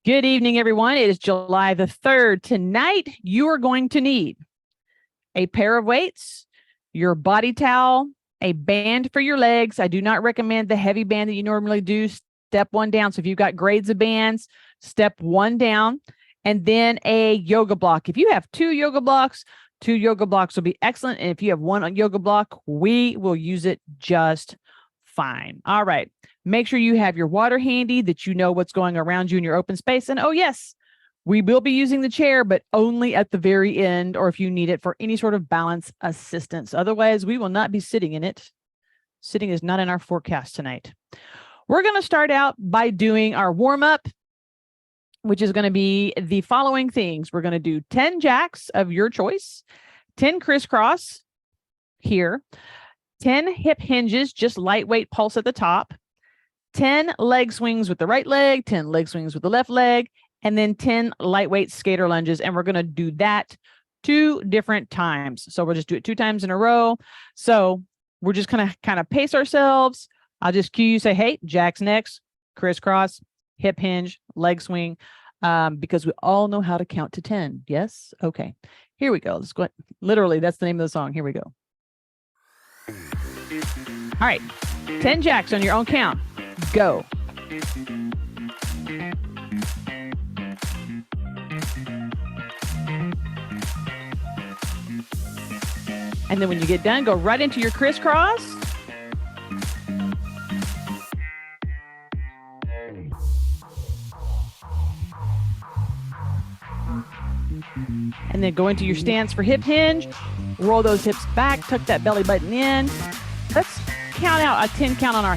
Good evening, everyone. It is July the 3rd. Tonight, you are going to need a pair of weights, your body towel, a band for your legs. I do not recommend the heavy band that you normally do. Step one down. So if you've got grades of bands, step one down, and then a yoga block. If you have two yoga blocks will be excellent. And if you have one yoga block, we will use it just fine. All right. Make sure you have your water handy, that you know what's going around you in your open space. And oh, yes, we will be using the chair, but only at the very end, or if you need it for any sort of balance assistance. Otherwise, we will not be sitting in it. Sitting is not in our forecast tonight. We're going to start out by doing our warm-up, which is going to be the following things. We're going to do 10 jacks of your choice, 10 crisscross here, 10 hip hinges, just lightweight pulse at the top, 10 leg swings with the right leg, 10 leg swings with the left leg, and then 10 lightweight skater lunges. And we're going to do that 2 different times. So we'll just do it 2 times in a row. So we're just going to kind of pace ourselves. I'll just cue you, say, hey, jacks next, crisscross, hip hinge, leg swing, because we all know how to count to 10. Yes? Okay. Here we go. Let's go. Literally, that's the name of the song. Here we go. All right. 10 jacks on your own count. Go. And then when you get done, go right into your crisscross. And then go into your stance for hip hinge. Roll those hips back, tuck that belly button in. Let's count out a 10 count on our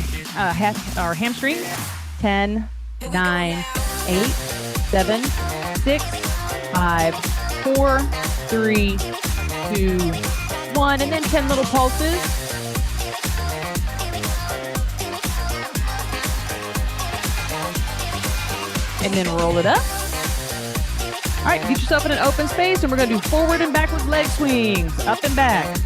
hamstring. 10, 9, 8, 7, 6, 5, 4, 3, 2, 1, and then 10 little pulses. And then roll it up. All right, get yourself in an open space, and we're going to do forward and backward leg swings, up and back.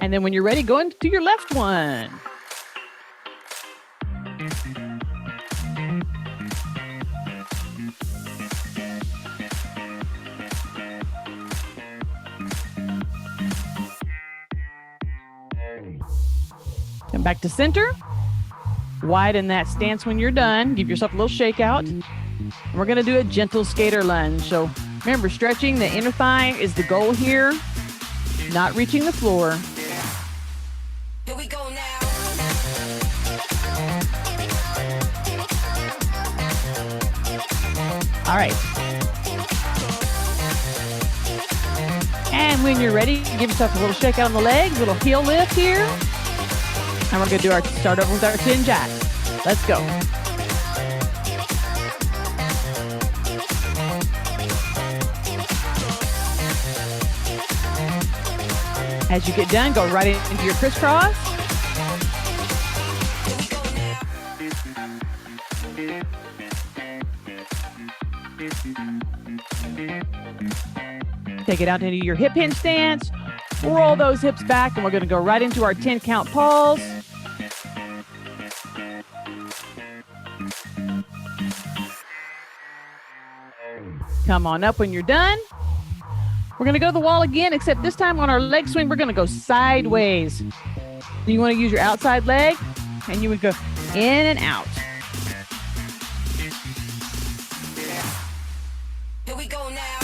And then when you're ready, go into your left one. Come back to center. Widen that stance when you're done. Give yourself a little shake out. We're going to do a gentle skater lunge. So remember, stretching the inner thigh is the goal here, not reaching the floor. Here we go now. All right. And when you're ready, give yourself a little shake out on the legs, a little heel lift here. And we're going to do start over with our 10 jacks. Let's go. As you get done, go right into your crisscross. Take it out into your hip hinge stance. Roll those hips back, and we're going to go right into our 10 count pulse. Come on up when you're done. We're going to go to the wall again, except this time on our leg swing, we're going to go sideways. So you want to use your outside leg, and you would go in and out. Here we go now.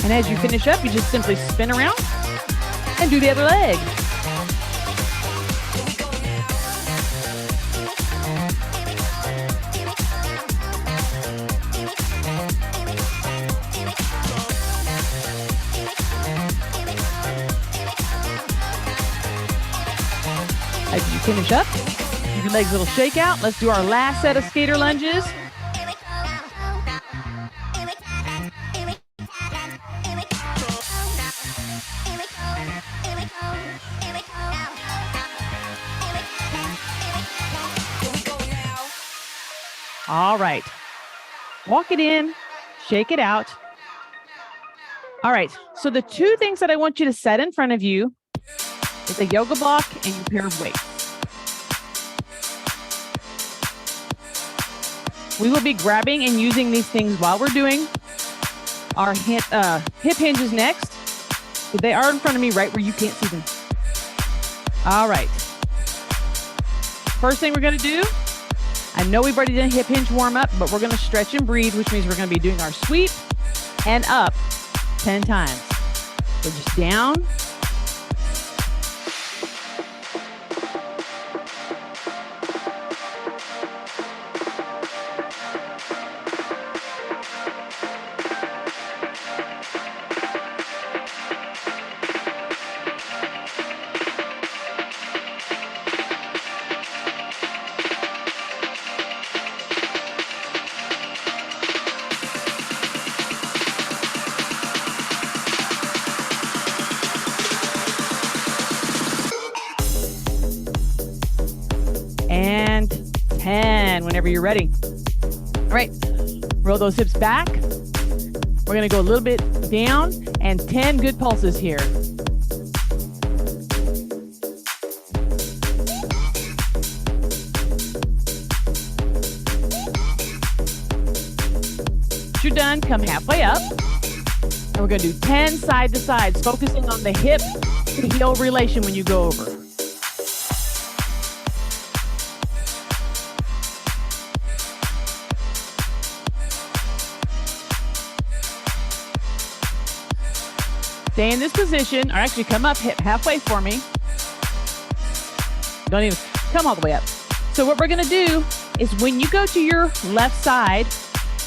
And as you finish up, you just simply spin around and do the other leg. As you finish up, give your legs a little shake out. Let's do our last set of skater lunges. All right. Walk it in, shake it out. All right. So the two things that I want you to set in front of you is a yoga block and your pair of weights. We will be grabbing and using these things while we're doing our hip hinges next. So they are in front of me right where you can't see them. All right. First thing we're going to do, I know we've already done hip hinge warm up, but we're going to stretch and breathe, which means we're going to be doing our sweep and up 10 times. So just down. And 10 whenever you're ready. All right, roll those hips back. We're gonna go a little bit down and 10 good pulses here. Once you're done, come halfway up. And we're gonna do 10 side to sides, focusing on the hip to heel relation when you go over. Stay in this position, or actually come up hip halfway for me. Don't even come all the way up. So what we're gonna do is when you go to your left side,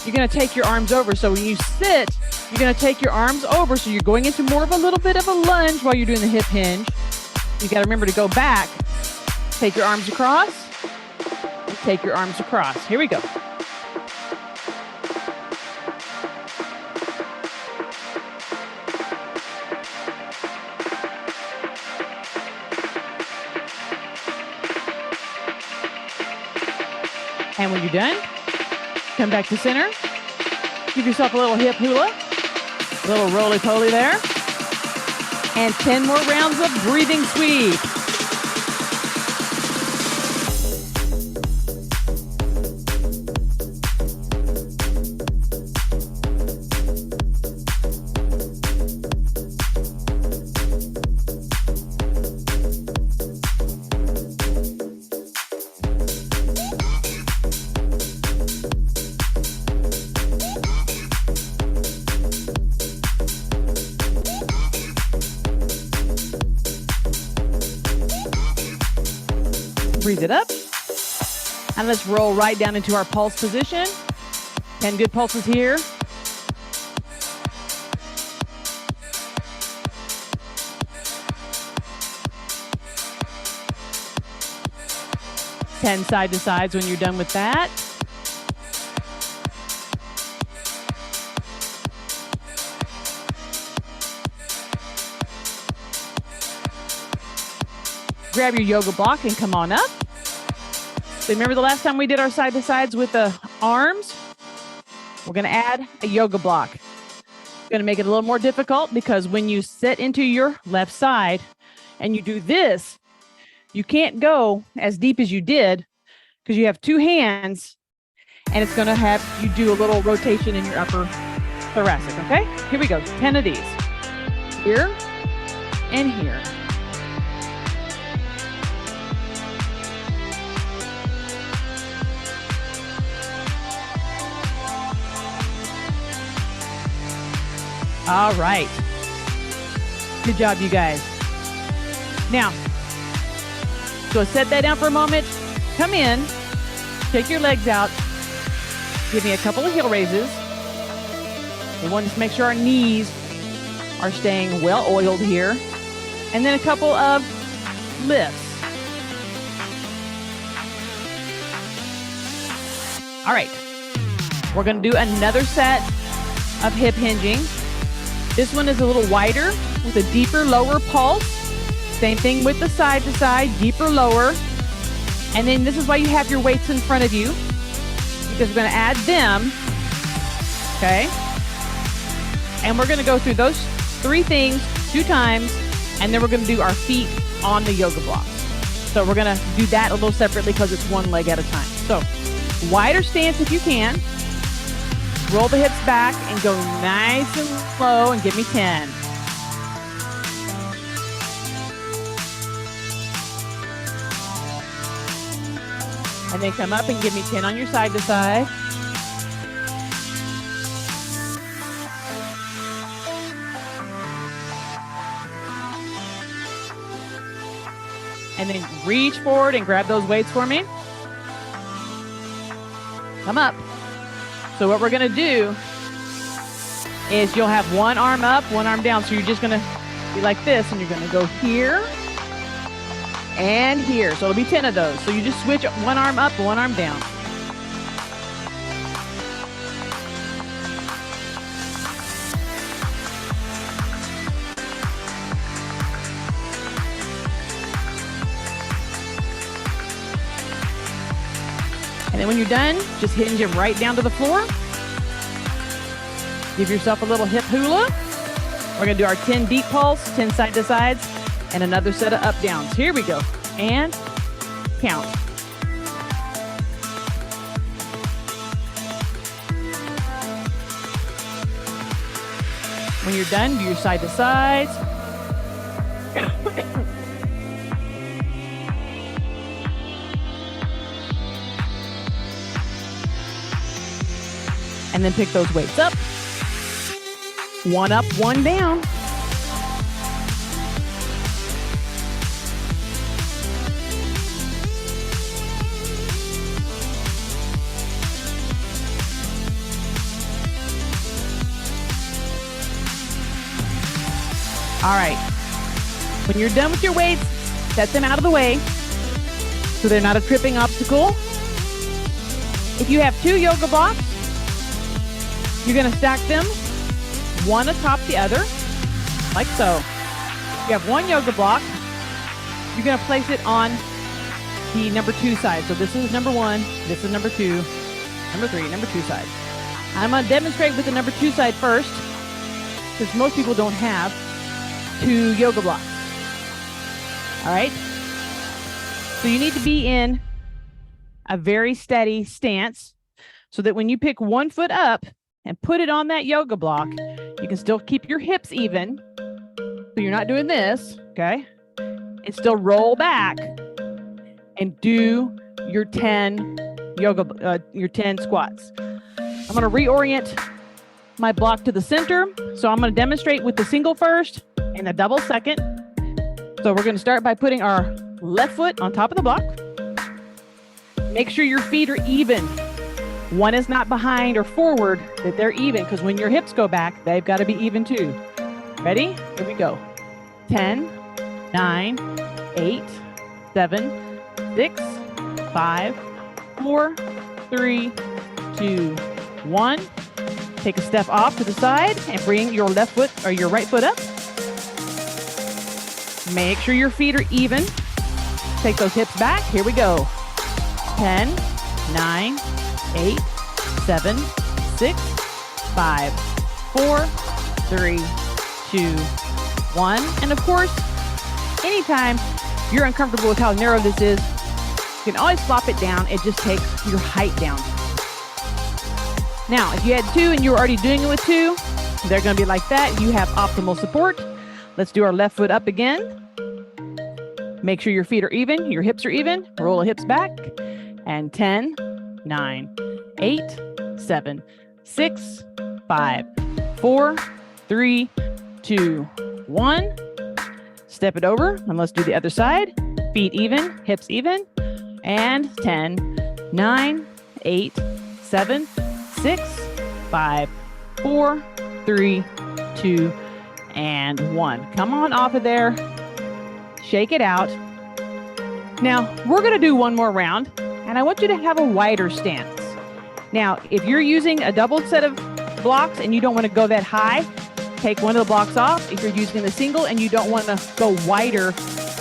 you're gonna take your arms over. So when you sit, you're gonna take your arms over. So you're going into more of a little bit of a lunge while you're doing the hip hinge. You gotta remember to go back, take your arms across, and take your arms across. Here we go. And when you're done, come back to center. Give yourself a little hip hula, a little roly-poly there. And 10 more rounds of breathing sweep. Breathe it up. And let's roll right down into our pulse position. 10 good pulses here. Ten side to sides when you're done with that. Grab your yoga block and come on up. So remember the last time we did our side to sides with the arms? We're going to add a yoga block. It's going to make it a little more difficult because when you sit into your left side and you do this, you can't go as deep as you did because you have two hands and it's going to have you do a little rotation in your upper thoracic. Okay, here we go. 10 of these. Here and here. All right. Good job, you guys. Now, so set that down for a moment. Come in, take your legs out. Give me a couple of heel raises. We want to make sure our knees are staying well oiled here. And then a couple of lifts. All right. We're going to do another set of hip hinging. This one is a little wider with a deeper, lower pulse. Same thing with the side to side, deeper, lower. And then this is why you have your weights in front of you. You because we're going to add them. Okay. And we're going to go through those 3 things 2 times, and then we're going to do our feet on the yoga blocks. So we're going to do that a little separately because it's 1 leg at a time. So wider stance if you can. Roll the hips back and go nice and slow and give me 10. And then come up and give me 10 on your side to side. And then reach forward and grab those weights for me. Come up. So what we're going to do is you'll have 1 arm up, 1 arm down. So you're just going to be like this, and you're going to go here and here. So it'll be 10 of those. So you just switch 1 arm up, 1 arm down. And then when you're done, just hinge them right down to the floor. Give yourself a little hip hula. We're going to do our 10 deep pulse, 10 side to sides, and another set of up downs. Here we go. And count. When you're done, do your side to sides. And then pick those weights up. 1 up, 1 down. All right. When you're done with your weights, set them out of the way so they're not a tripping obstacle. If you have 2 yoga blocks, you're going to stack them 1 atop the other, like so. You have 1 yoga block. You're going to place it on the number 2 side. So this is number 1, this is number 2, number 3, number 2 side. I'm going to demonstrate with the number 2 side first, because most people don't have 2 yoga blocks. All right. So you need to be in a very steady stance so that when you pick 1 foot up and put it on that yoga block, you can still keep your hips even. So you're not doing this, okay? And still roll back and do your 10 your 10 squats. I'm going to reorient my block to the center. So I'm going to demonstrate with the single first and a double second. So we're going to start by putting our left foot on top of the block. Make sure your feet are even. 1 is not behind or forward, that they're even, because when your hips go back, they've got to be even too. Ready? Here we go. 10, 9, 8, 7, 6, 5, 4, 3, 2, 1. Take a step off to the side and bring your left foot or your right foot up. Make sure your feet are even. Take those hips back. Here we go. 10, 9, 8, 7, 6, 5, 4, 3, 2, 1. And of course, anytime you're uncomfortable with how narrow this is, you can always flop it down. It just takes your height down. Now, if you had 2 and you were already doing it with 2, they're going to be like that. You have optimal support. Let's do our left foot up again. Make sure your feet are even, your hips are even. Roll the hips back. And 10, 9, 8, 7, 6, 5, 4, 3, 2, 1. Step it over and let's do the other side. Feet even, hips even. And 10, 9, 8, 7, 6, 5, 4, 3, 2, and 1. Come on off of there. Shake it out. Now, we're going to do one more round, and I want you to have a wider stance. Now, if you're using a double set of blocks and you don't want to go that high, take one of the blocks off. If you're using the single and you don't want to go wider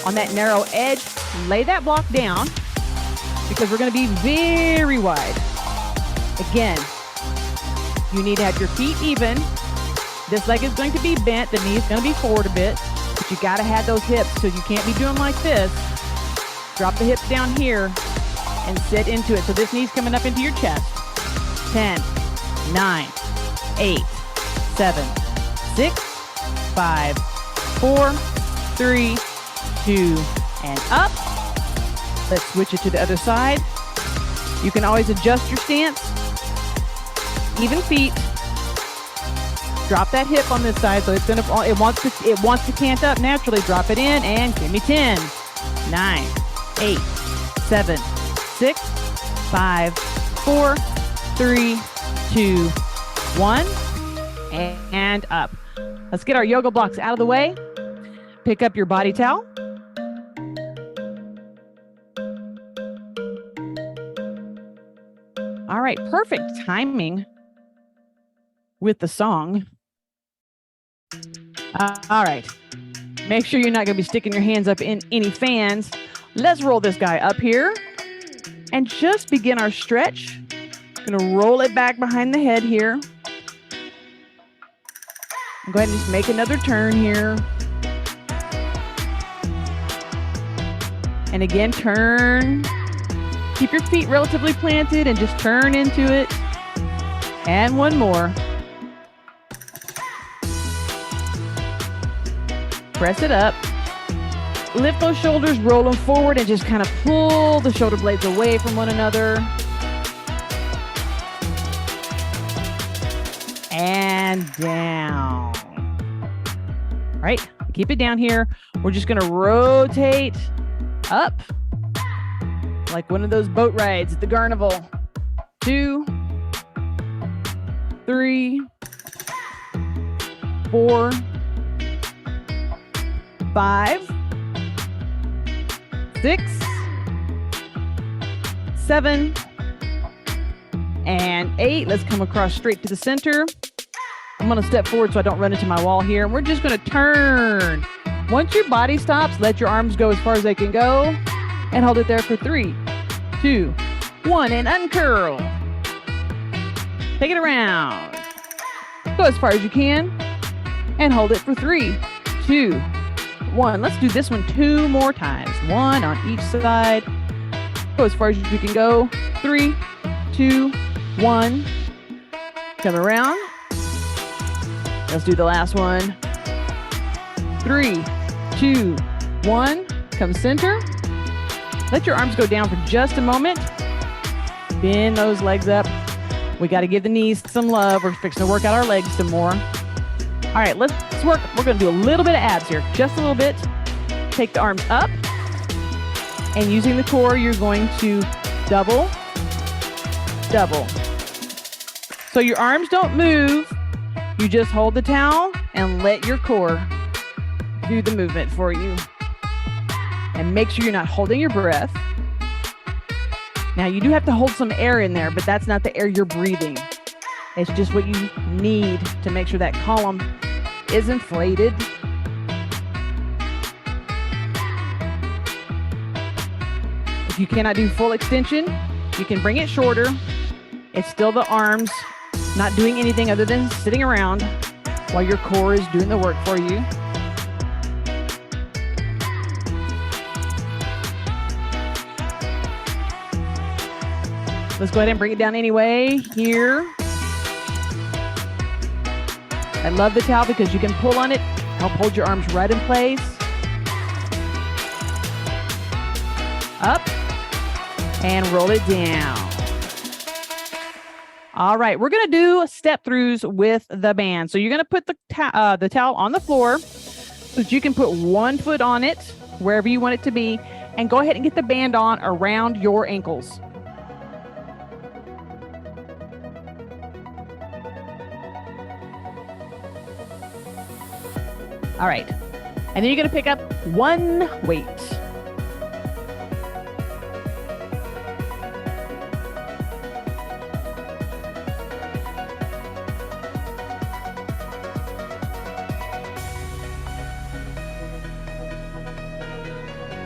on that narrow edge, lay that block down because we're going to be very wide. Again, you need to have your feet even. This leg is going to be bent. The knee is going to be forward a bit, but you got to have those hips. So you can't be doing like this. Drop the hips down here and sit into it. So this knee's coming up into your chest. 10, 9, 8, 7, 6, 5, 4, 3, 2, and up. Let's switch it to the other side. You can always adjust your stance. Even feet. Drop that hip on this side, so it wants to cant up naturally. Drop it in and give me 10, 9, 8, 7, 6, 5, 4, 3, 2, 1, and up. Let's get our yoga blocks out of the way. Pick up your body towel. All right, perfect timing with the song. All right, make sure you're not going to be sticking your hands up in any fans. Let's roll this guy up here and just begin our stretch. Going to roll it back behind the head here. Go ahead and just make another turn here. And again, turn. Keep your feet relatively planted and just turn into it. And one more. Press it up. Lift those shoulders, roll them forward, and just kind of pull the shoulder blades away from one another. And down. All right, keep it down here. We're just going to rotate up like one of those boat rides at the carnival. 2, 3, 4, 5, 6, 7, and 8. Let's come across straight to the center. I'm going to step forward so I don't run into my wall here. And we're just going to turn. Once your body stops, let your arms go as far as they can go and hold it there for 3, 2, 1, and uncurl. Take it around. Go as far as you can and hold it for 3, 2, 1. Let's do this one 2 more times. 1 on each side. Go as far as you can go. 3, 2, 1. Come around. Let's do the last one. 3, 2, 1. Come center. Let your arms go down for just a moment. Bend those legs up. We got to give the knees some love. We're fixing to work out our legs some more. All right, let's work. We're going to do a little bit of abs here, just a little bit. Take the arms up. And using the core, you're going to double, double. So your arms don't move. You just hold the towel and let your core do the movement for you. And make sure you're not holding your breath. Now, you do have to hold some air in there, but that's not the air you're breathing. It's just what you need to make sure that column is inflated. If you cannot do full extension, you can bring it shorter. It's still the arms not doing anything other than sitting around while your core is doing the work for you. Let's go ahead and bring it down anyway. Here. I love the towel because you can pull on it, help hold your arms right in place. Up and roll it down. All right, we're going to do step throughs with the band. So you're going to put the towel on the floor so that you can put one foot on it, wherever you want it to be, and go ahead and get the band on around your ankles. All right, and then you're going to pick up one weight.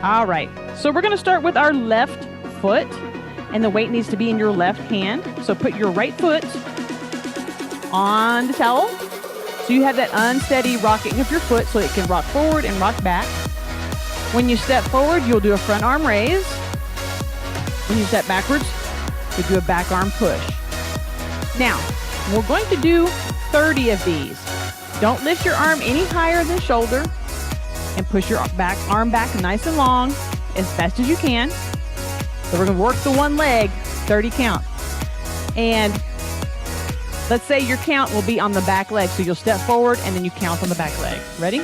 All right, so we're going to start with our left foot, and the weight needs to be in your left hand. So put your right foot on the towel. So you have that unsteady rocking of your foot so it can rock forward and rock back. When you step forward, you'll do a front arm raise. When you step backwards, you'll do a back arm push. Now, we're going to do 30 of these. Don't lift your arm any higher than shoulder and push your arm back nice and long as fast as you can. So we're going to work the one leg, 30 count. And let's say your count will be on the back leg. So you'll step forward and then you count on the back leg. Ready?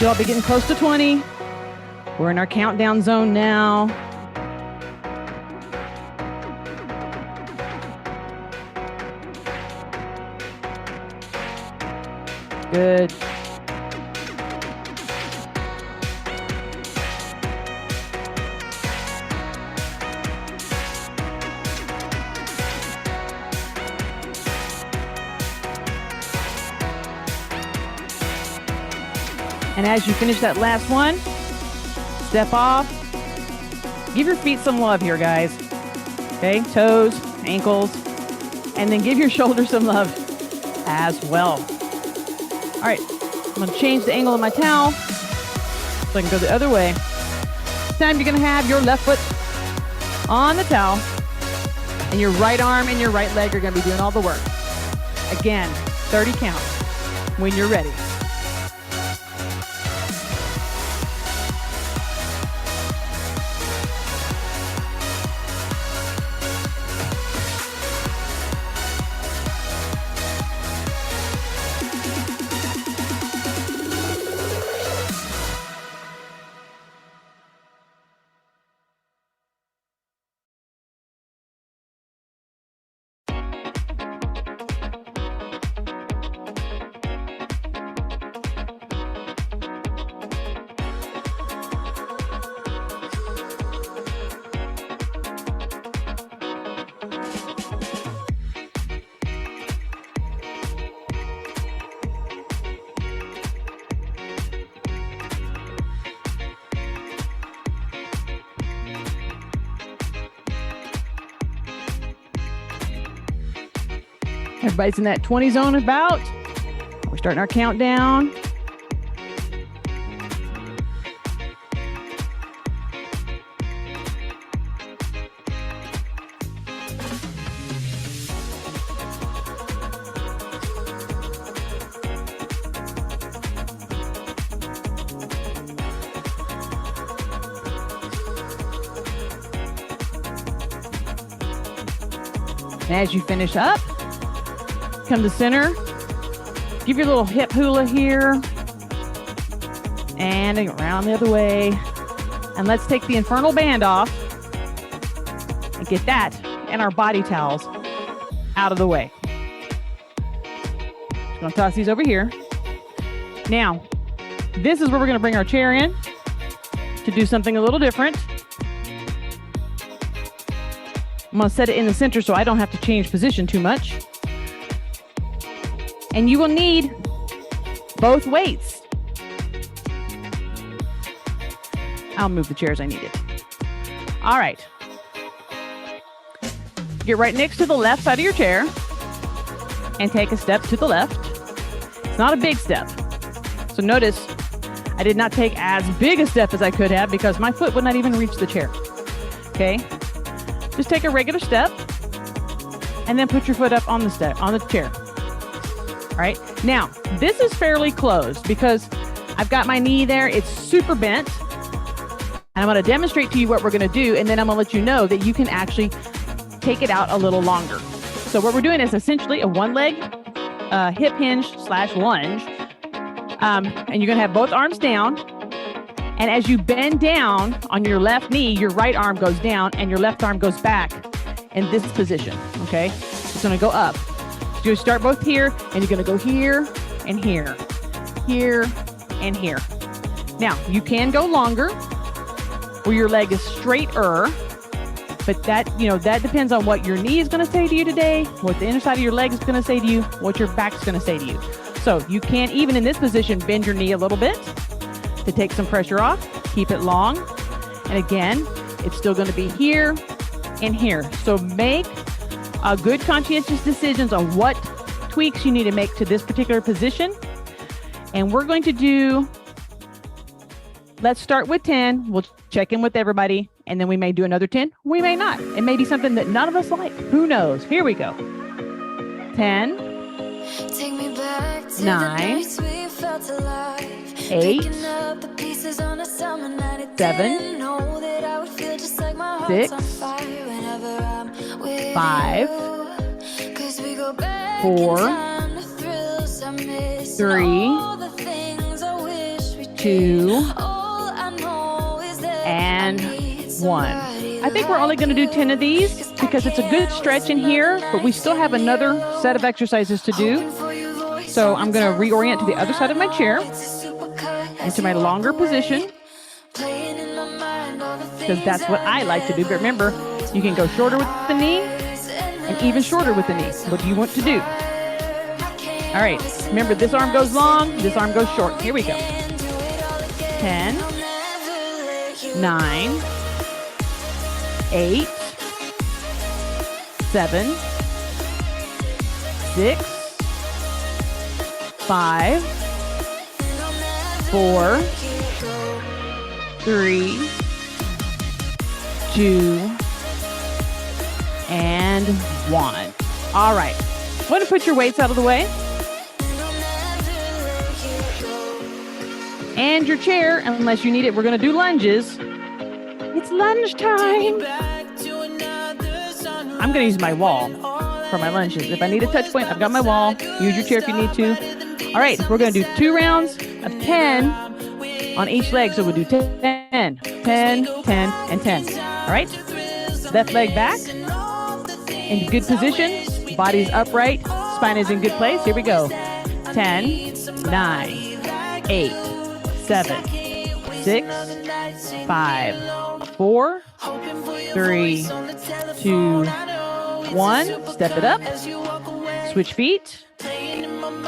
I'll be getting close to 20. We're in our countdown zone now. Good. And as you finish that last one, step off. Give your feet some love here, guys. Okay, toes, ankles, and then give your shoulders some love as well. All right, I'm gonna change the angle of my towel so I can go the other way. This time you're gonna have your left foot on the towel and your right arm and your right leg are gonna be doing all the work. Again, 30 count when you're ready. Everybody's in that 20 zone about. We're starting our countdown. And as you finish up, come to center, give your little hip hula here, and around the other way. And let's take the infernal band off and get that and our body towels out of the way. Just gonna toss these over here. Now, this is where we're gonna bring our chair in to do something a little different. I'm gonna set it in the center so I don't have to change position too much. And you will need both weights. I'll move the chairs, I need it. All right. Get right next to the left side of your chair and take a step to the left. It's not a big step. So notice I did not take as big a step as I could have because my foot would not even reach the chair. Okay? Just take a regular step. and then put your foot up on the chair. All right. Now, this is fairly closed because I've got my knee there. It's super bent. And I'm going to demonstrate to you what we're going to do, and then I'm going to let you know that you can actually take it out a little longer. So what we're doing is essentially a one-leg hip hinge / lunge. And you're going to have both arms down. And as you bend down on your left knee, your right arm goes down and your left arm goes back in this position, okay? It's going to go up. So you start both here, and you're going to go here and here, here and here. Now, you can go longer where your leg is straighter, but that depends on what your knee is going to say to you today, what the inside of your leg is going to say to you, what your back's going to say to you. So you can, even in this position, bend your knee a little bit to take some pressure off, keep it long. And again, it's still going to be here and here. So make a good conscientious decisions on what tweaks you need to make to this particular position. And we're going to do, let's start with 10. We'll check in with everybody, and then we may do another 10. We may not. It may be something that none of us like. Who knows? Here we go. 10, Take me back to 9, the nights we felt alive. 8, Picking up the pieces on a summer night. I 7, didn't know that I would feel just like my heart's 6, on fire whenever I'm with 5, you. 'Cause we go back 4, in time to thrills I miss. 3, All the things I wish we did. 2, All I know is that and I need 1. somebody I think we're only going to do 10 of these because it's a good stretch in here, but we still have another set of exercises to do. So I'm going to reorient to the other side of my chair into my longer position because that's what I like to do. But remember, you can go shorter with the knee and even shorter with the knee. What do you want to do? All right. Remember, this arm goes long, this arm goes short. Here we go. 10, 9, 8, 7, 6, 5, 4, 3, 2, and 1. All right. Want to put your weights out of the way? And your chair, unless you need it. We're going to do lunges. It's lunge time. I'm going to use my wall for my lunges. If I need a touch point, I've got my wall. Use your chair if you need to. All right, we're going to do 2 rounds of 10 on each leg. So we'll do 10, 10, 10, and 10. All right, left leg back in good position. Body's upright. Spine is in good place. Here we go. 10, 9, 8, 7, 6, 5, 4, 3, 2, 1. Step it up. Switch feet.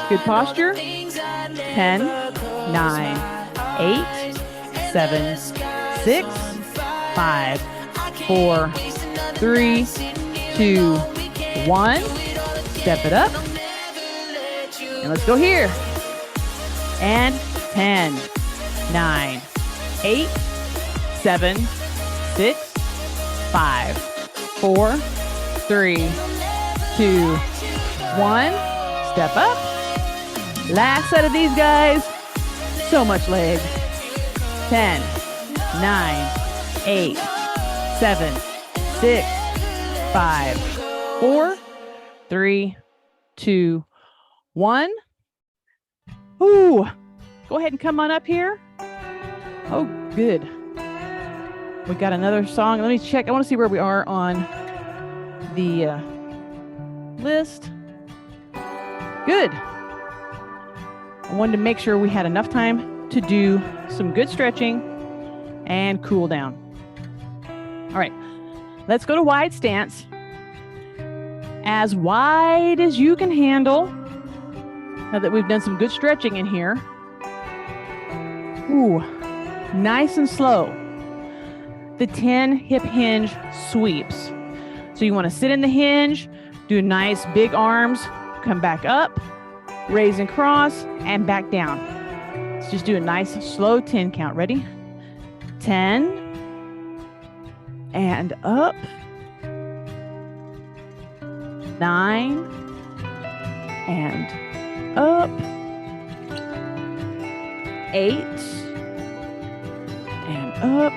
Good posture. 10, 9, 8, 7, 6, 5, 4, 3, 2, 1. Step it up. And let's go here. And 10, 9, 8, 7, 6, 5, 4, 3, 2, 1. Step up. Last set of these guys. So much leg. 10, 9, 8, 7, 6, 5, 4, 3, 2, 1. Ooh. Go ahead and come on up here. Oh, good. We got another song. Let me check. I want to see where we are on the list. Good. I wanted to make sure we had enough time to do some good stretching and cool down. All right. Let's go to wide stance. As wide as you can handle. Now that we've done some good stretching in here. Ooh, nice and slow. The 10 hip hinge sweeps. So you want to sit in the hinge, do nice big arms, come back up, raise and cross, and back down. Let's just do a nice slow 10 count. Ready? 10, and up, 9, and up. 8, and up.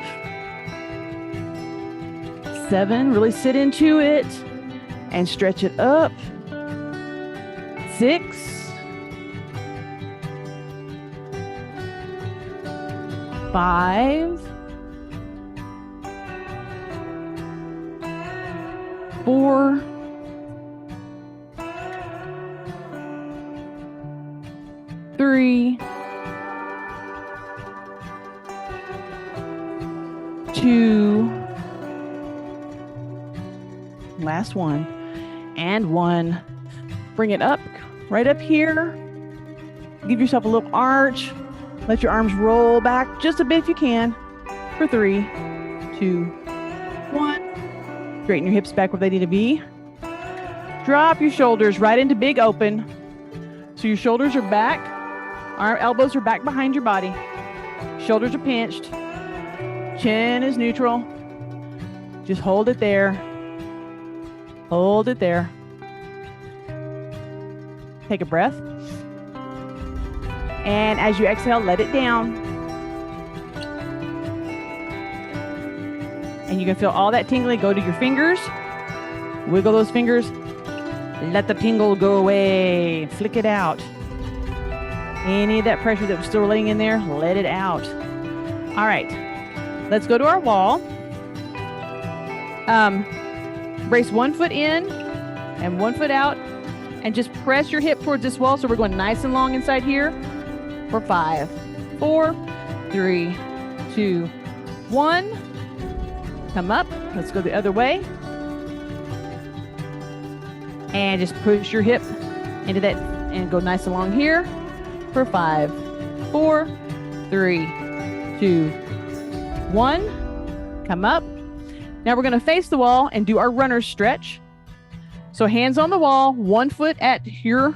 7, really sit into it and stretch it up. 6, 5, 4, 3, 2, last one, and 1. Bring it up, right up here. Give yourself a little arch. Let your arms roll back just a bit if you can. For 3, 2, 1. Straighten your hips back where they need to be. Drop your shoulders right into big open. So your shoulders are back. Our elbows are back behind your body. Shoulders are pinched. Chin is neutral. Just hold it there. Hold it there. Take a breath. And as you exhale, let it down. And you can feel all that tingling go to your fingers. Wiggle those fingers. Let the tingle go away. Flick it out. Any of that pressure that was still laying in there, let it out. All right. Let's go to our wall. Brace one foot in and one foot out, and just press your hip towards this wall. So we're going nice and long inside here for 5, 4, 3, 2, 1. Come up. Let's go the other way. And just push your hip into that and go nice and long here for 5, 4, 3, 2, 1. Come up. Now we're going to face the wall and do our runner's stretch. So hands on the wall, 1 foot at the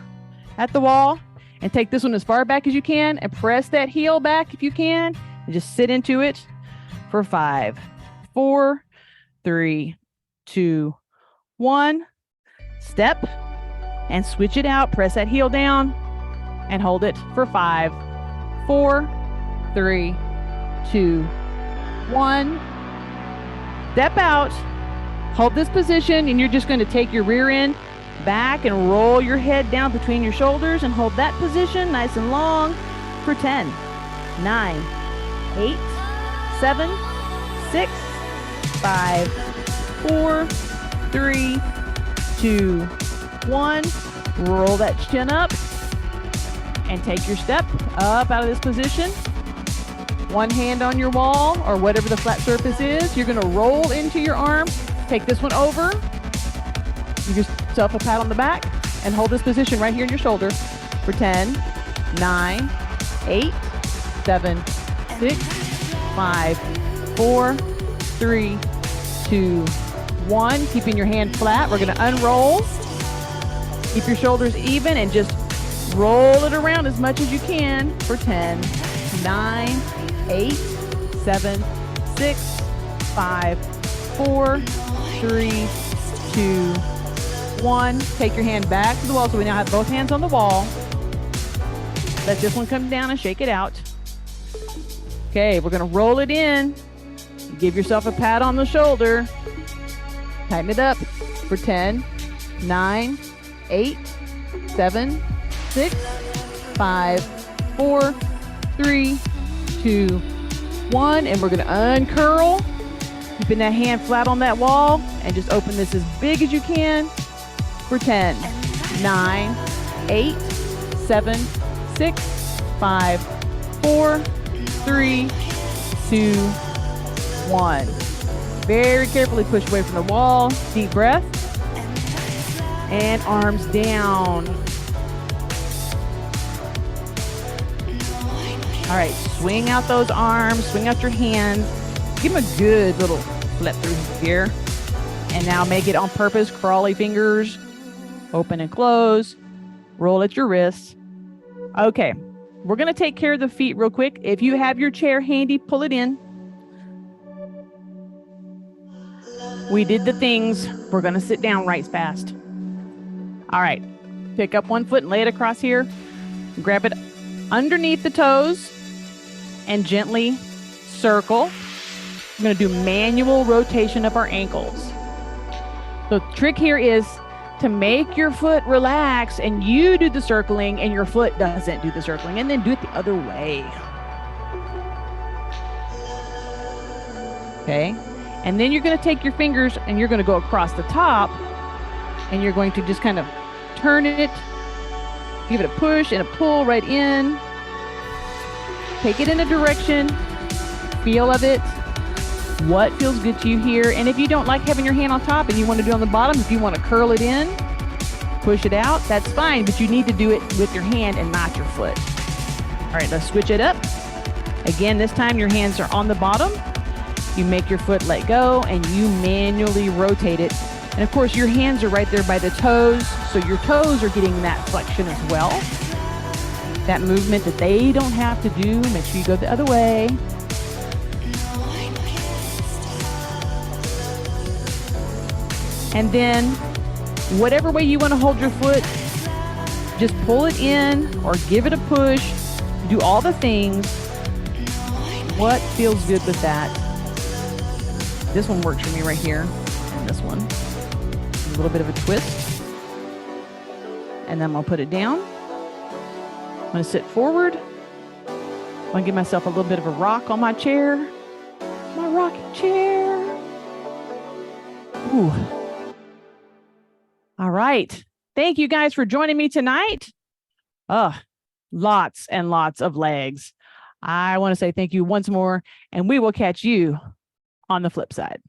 wall, and take this one as far back as you can and press that heel back if you can, and just sit into it for 5, 4, 3, 2, 1. Step and switch it out. Press that heel down and hold it for 5, 4, 3, 2, 1. Step out, hold this position, and you're just going to take your rear end back and roll your head down between your shoulders and hold that position nice and long for 10, 9, 8, 7, 6, 5, 4, 3, 2, 1. Roll that chin up and take your step up out of this position. One hand on your wall or whatever the flat surface is. You're going to roll into your arm. Take this one over. Give yourself a pat on the back and hold this position right here in your shoulder for 10, 9, 8, 7, 6, 5, 4, 3, 2, 1. Keeping your hand flat. We're going to unroll. Keep your shoulders even and just roll it around as much as you can for 10, 9, 8, 7, 6, 5, 4, 3, 2, 1. Take your hand back to the wall. So we now have both hands on the wall. Let this one come down and shake it out. Okay, we're going to roll it in. Give yourself a pat on the shoulder. Tighten it up for 10, 9, 8, 7, 6, 5, 4, 3, 2, 1. And we're going to uncurl, keeping that hand flat on that wall, and just open this as big as you can for 10, 9, 8, 7, 6, 5, 4, 3, 2, 1. Very carefully push away from the wall. Deep breath. And arms down. All right, swing out those arms, swing out your hands. Give them a good little flip through here. And now make it on purpose, crawly fingers. Open and close. Roll at your wrists. Okay, we're going to take care of the feet real quick. If you have your chair handy, pull it in. We did the things. We're going to sit down right fast. All right. Pick up one foot and lay it across here. Grab it underneath the toes and gently circle. I'm going to do manual rotation of our ankles. The trick here is to make your foot relax and you do the circling and your foot doesn't do the circling, and then do it the other way. Okay. And then you're going to take your fingers and you're going to go across the top and you're going to just kind of turn it, give it a push and a pull right in. Take it in a direction, feel of it, what feels good to you here. And if you don't like having your hand on top and you want to do it on the bottom, if you want to curl it in, push it out, that's fine, but you need to do it with your hand and not your foot. All right, let's switch it up. Again, this time your hands are on the bottom. You make your foot let go and you manually rotate it. And of course, your hands are right there by the toes, so your toes are getting that flexion as well. That movement that they don't have to do, make sure you go the other way. And then, whatever way you want to hold your foot, just pull it in or give it a push. Do all the things. What feels good with that? This one works for me right here, and this one. A little bit of a twist. And then I'll put it down. I'm going to sit forward. I'm going to give myself a little bit of a rock on my chair. My rocking chair. Ooh. All right. Thank you guys for joining me tonight. Lots and lots of legs. I want to say thank you once more, and we will catch you on the flip side.